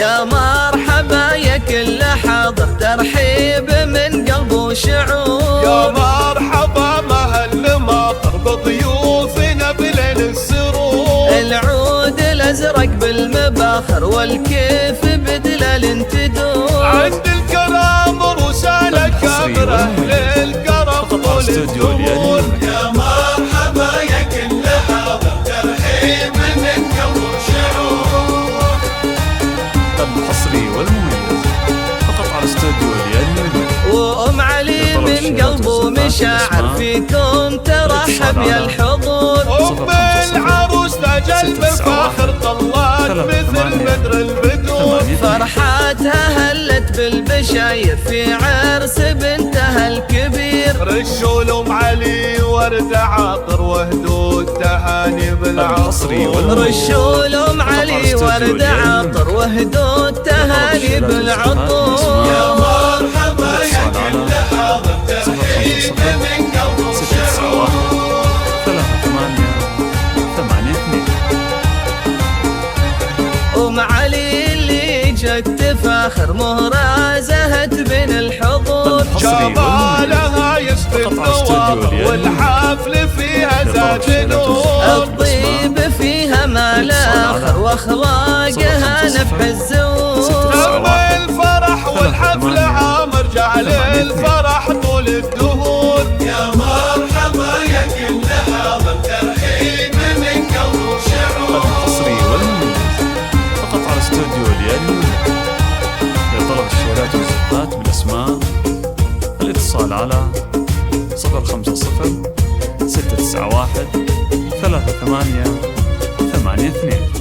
يا مرحبا يا كل حاضر، ترحيب من قلب وشعور. يا مرحبا مهل مطر بضيوفنا بليل السرور. العود الازرق بالمباخر والكيف بدلال تدور. عند الكرام رسالة كامر أهل الكرم والدور. يا مرحبا يا كل حاضر، ترحيب من قلب وشعور. الحصري والمميز فقط على استوديو اليد. وأم علي من قلبه مشاعر فيكم ترحب يا الحضور. أم العروس تاج المفاخر طلعت مثل بدر البدور. فرحاتها هلت بالبشاير في عرس بنتها الكبير. رشوا لأم علي ورد عطر وهدوا التهاني بالعطور. رشوا لأم علي ورد عطر وهدوا التهاني بالعطور. يا مرحبا يا كل حاضر، ترحيب من قلب وشعور. 3882. أم علي اللي جت تفاخر مهرة زهت بين الحضور. جمالها يسبي النواظر والحفل فيها زاد نور. الطيب فيها ما لا آخر واخلاقها نفح الزور. تم الفرح والحفل عامر جعل الفرح طول الدهور. يا مرحبا يا كل حاضر، ترحيب من قلب وشعور. الحصري والمميز فقط على استوديو اليد. لطلب الشهادات والزفات بالاسماء الاتصال على 050 691 3882.